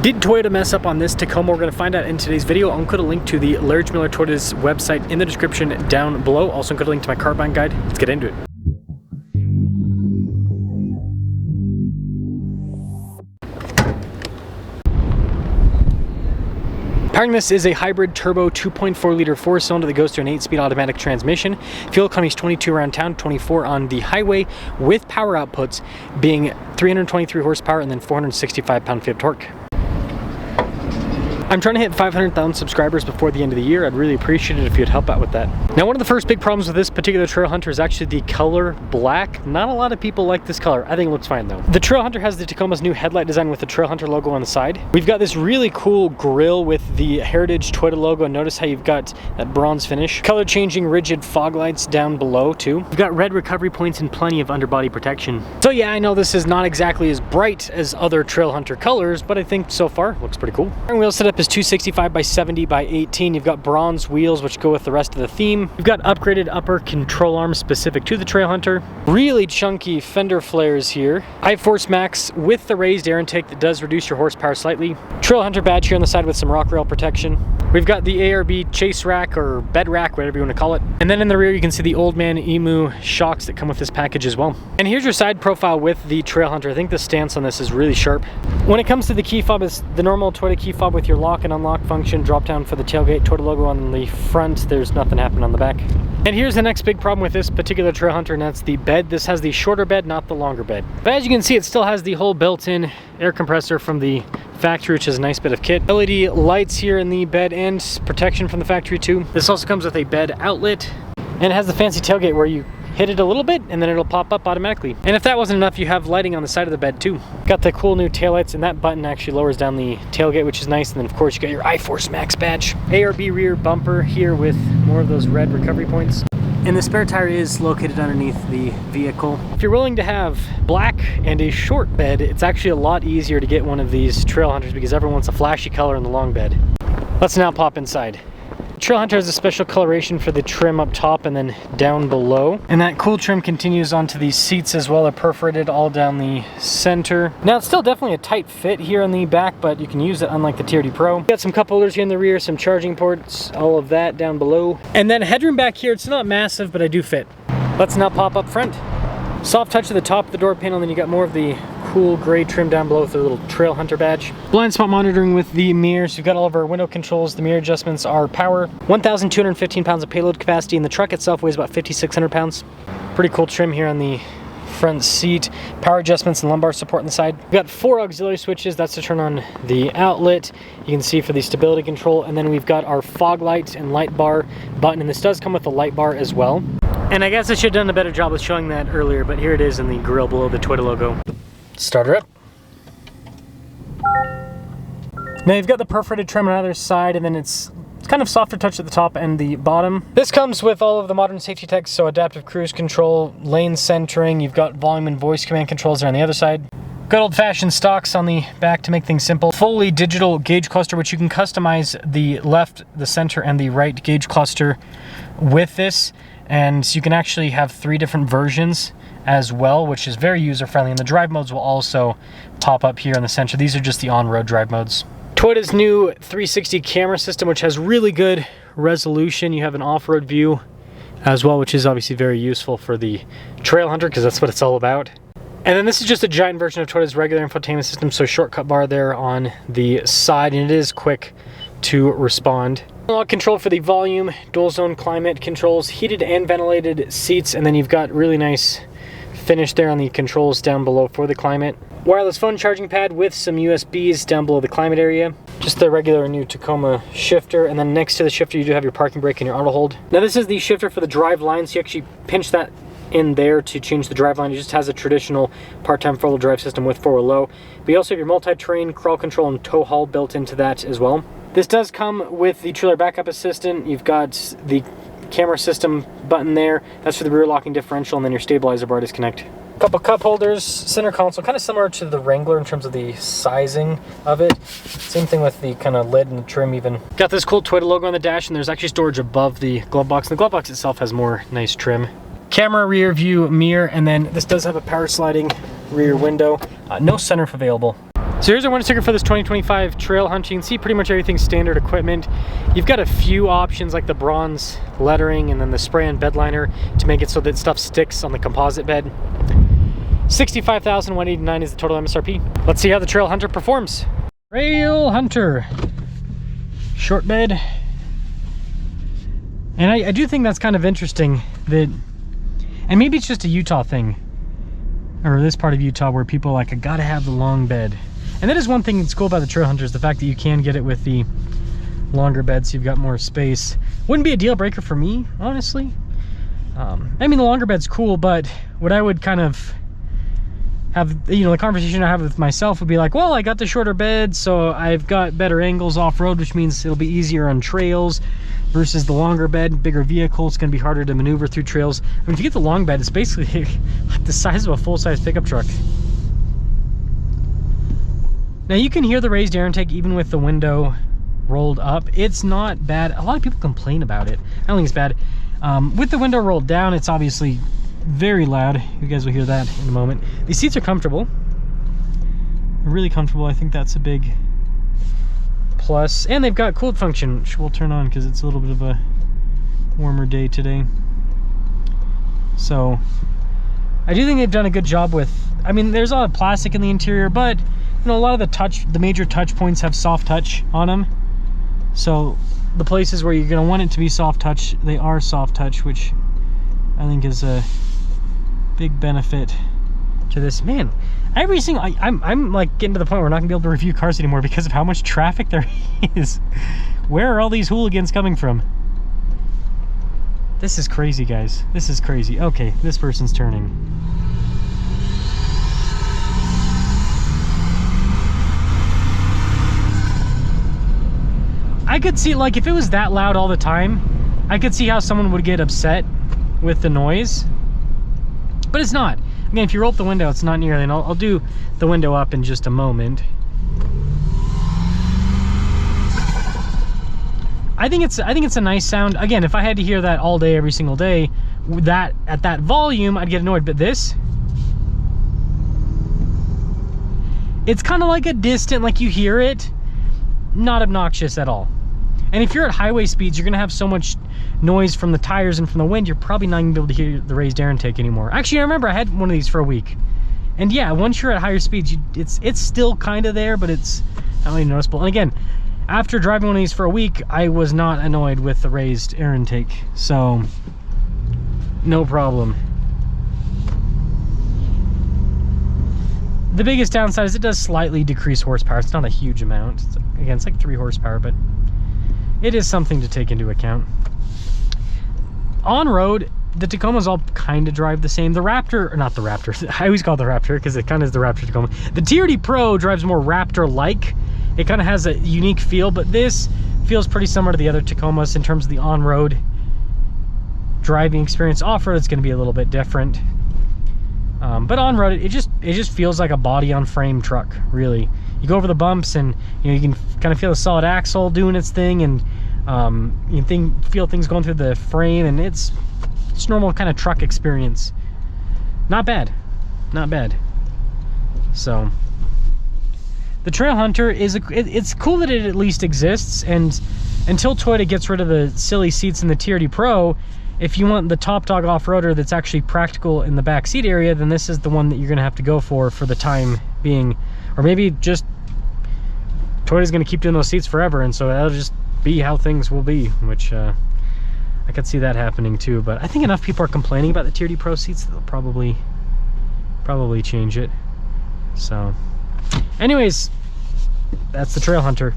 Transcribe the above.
Did Toyota mess up on this Tacoma? We're going to find out in today's video. I'll include a link to the Larry Miller Toyota's website in the description down below. Also include a link to my car buying guide. Let's get into it. Powering this is a hybrid turbo 2.4 liter 4-cylinder that goes through an 8-speed automatic transmission. Fuel economy is 22 around town, 24 on the highway, with power outputs being 323 horsepower and then 465 pound-feet of torque. I'm trying to hit 500,000 subscribers before the end of the year. I'd really appreciate it if you'd help out with that. Now, one of the first big problems with this particular Trailhunter is actually the color black. Not a lot of people like this color. I think it looks fine though. The Trailhunter has the Tacoma's new headlight design with the Trailhunter logo on the side. We've got this really cool grille with the Heritage Toyota logo. Notice how you've got that bronze finish. Color changing rigid fog lights down below too. We've got red recovery points and plenty of underbody protection. So yeah, I know this is not exactly as bright as other Trailhunter colors, but I think so far looks pretty cool. Our wheel setup is 265 by 70 by 18. You've got bronze wheels which go with the rest of the theme. You've got upgraded upper control arms specific to the Trailhunter. Really chunky fender flares here. iForce Max with the raised air intake that does reduce your horsepower slightly. Trailhunter badge here on the side with some rock rail protection. We've got the ARB chase rack or bed rack, whatever you want to call it. And then in the rear you can see the Old Man Emu shocks that come with this package as well. And here's your side profile with the Trailhunter. I think the stance on this is really sharp. When it comes to the key fob, it's the normal Toyota key fob with your lock and unlock function, drop down for the tailgate, Toyota logo on the front. There's nothing happening on the back. And here's the next big problem with this particular Trailhunter, and that's the bed. This has the shorter bed, not the longer bed. But as you can see, it still has the whole built-in air compressor from the factory, which is a nice bit of kit. LED lights here in the bed and protection from the factory too. This also comes with a bed outlet, and it has the fancy tailgate where you hit it a little bit and then it'll pop up automatically. And if that wasn't enough, you have lighting on the side of the bed too. Got the cool new taillights, and that button actually lowers down the tailgate, which is nice. And then of course you got your iForce Max badge. ARB rear bumper here with more of those red recovery points. And the spare tire is located underneath the vehicle. If you're willing to have black and a short bed, it's actually a lot easier to get one of these Trailhunters because everyone wants a flashy color in the long bed. Let's now pop inside. Trailhunter has a special coloration for the trim up top and then down below. And that cool trim continues onto these seats as well. They're perforated all down the center. Now it's still definitely a tight fit here in the back, but you can use it unlike the TRD Pro. Got some cup holders here in the rear, some charging ports, all of that down below. And then headroom back here, it's not massive, but I do fit. Let's now pop up front. Soft touch at the top of the door panel, then you got more of the cool gray trim down below with the little Trailhunter badge. Blind spot monitoring with the mirrors. We've got all of our window controls. The mirror adjustments are power. 1,215 pounds of payload capacity, and the truck itself weighs about 5,600 pounds. Pretty cool trim here on the front seat. Power adjustments and lumbar support on the side. We've got 4 auxiliary switches. That's to turn on the outlet. You can see for the stability control. And then we've got our fog light and light bar button. And this does come with a light bar as well. And I guess I should have done a better job of showing that earlier, but here it is in the grille below the Toyota logo. Start her up. Now you've got the perforated trim on either side, and then it's kind of softer touch at the top and the bottom. This comes with all of the modern safety tech, so adaptive cruise control, lane centering, you've got volume and voice command controls there on the other side. Good old-fashioned stocks on the back to make things simple. Fully digital gauge cluster, which you can customize the left, the center, and the right gauge cluster with this. And so you can actually have 3 different versions as well, which is very user-friendly. And the drive modes will also pop up here in the center. These are just the on-road drive modes. Toyota's new 360 camera system, which has really good resolution. You have an off-road view as well, which is obviously very useful for the Trailhunter because that's what it's all about. And then this is just a giant version of Toyota's regular infotainment system, so shortcut bar there on the side, and it is quick to respond. Analog control for the volume, dual zone climate controls, heated and ventilated seats, and then you've got really nice finish there on the controls down below for the climate. Wireless phone charging pad with some USBs down below the climate area. Just the regular new Tacoma shifter, and then next to the shifter you do have your parking brake and your auto hold. Now this is the shifter for the drive line, so you actually pinch that in there to change the drive line. It just has a traditional part-time four-wheel drive system with four-wheel low. But you also have your multi-terrain, crawl control, and tow haul built into that as well. This does come with the trailer backup assistant. You've got the camera system button there. That's for the rear locking differential, and then your stabilizer bar disconnect. Couple cup holders, center console, kind of similar to the Wrangler in terms of the sizing of it. Same thing with the kind of lid and the trim even. Got this cool Toyota logo on the dash, and there's actually storage above the glove box. And the glove box itself has more nice trim. Camera, rear view, mirror, and then this does have a power sliding rear window. No sunroof available. So here's our winter sticker for this 2025 Trailhunter. You can see pretty much everything standard equipment. You've got a few options like the bronze lettering and then the spray and bed liner to make it so that stuff sticks on the composite bed. $65,189 is the total MSRP. Let's see how the Trailhunter performs. Trailhunter. Short bed. And I do think that's kind of interesting that, and maybe it's just a Utah thing, or this part of Utah where people are like, I gotta have the long bed. And that is one thing that's cool about the Trailhunter, is the fact that you can get it with the longer bed, so you've got more space. Wouldn't be a deal breaker for me, honestly. I mean, the longer bed's cool, but what I would kind of have, you know, the conversation I have with myself would be like, well, I got the shorter bed, so I've got better angles off-road, which means it'll be easier on trails, versus the longer bed, bigger vehicle, it's gonna be harder to maneuver through trails. I mean, if you get the long bed, it's basically like the size of a full-size pickup truck. Now you can hear the raised air intake even with the window rolled up. It's not bad. A lot of people complain about it. I don't think it's bad. With the window rolled down, it's obviously very loud. You guys will hear that in a moment. These seats are comfortable. They're really comfortable. I think that's a big plus. And they've got cooled function, which we'll turn on because it's a little bit of a warmer day today. So I do think they've done a good job with, I mean, there's a lot of plastic in the interior, but you know, a lot of the major touch points have soft touch on them. So the places where you're going to want it to be soft touch, they are soft touch, which I think is a big benefit to this. Man, every single, I'm like getting to the point where we're not gonna be able to review cars anymore because of how much traffic there is. Where are all these hooligans coming from? This is crazy, guys. This is crazy. Okay, this person's turning. I could see, like, if it was that loud all the time, I could see how someone would get upset with the noise, but it's not. Again, if you roll up the window, it's not nearly, and I'll do the window up in just a moment. I think it's a nice sound. Again, if I had to hear that all day, every single day, that at that volume, I'd get annoyed. But this, it's kind of like a distant, like you hear it, not obnoxious at all. And if you're at highway speeds, you're gonna have so much noise from the tires and from the wind, you're probably not gonna be able to hear the raised air intake anymore. Actually, I remember I had one of these for a week. And yeah, once you're at higher speeds, it's still kind of there, but it's not really noticeable. And again, after driving one of these for a week, I was not annoyed with the raised air intake. So, no problem. The biggest downside is it does slightly decrease horsepower. It's not a huge amount. Again, it's like 3 horsepower, but it is something to take into account. On road, the Tacomas all kind of drive the same. The Raptor, or not the Raptor, I always call it the Raptor because it kind of is the Raptor Tacoma. The TRD Pro drives more Raptor-like. It kind of has a unique feel, but this feels pretty similar to the other Tacomas in terms of the on-road driving experience. Off-road, it's going to be a little bit different. But on-road, it just feels like a body-on-frame truck, really. You go over the bumps and you can kind of feel the solid axle doing its thing, and you feel things going through the frame, and it's normal kind of truck experience. Not bad, not bad. So the Trailhunter it's cool that it at least exists, and until Toyota gets rid of the silly seats in the TRD Pro, if you want the top dog off-roader that's actually practical in the back seat area, then this is the one that you're gonna have to go for the time being. Or maybe just Toyota's gonna keep doing those seats forever, and so that'll just be how things will be, which I could see that happening too. But I think enough people are complaining about the TRD Pro seats that they'll probably change it. So anyways, that's the Trailhunter.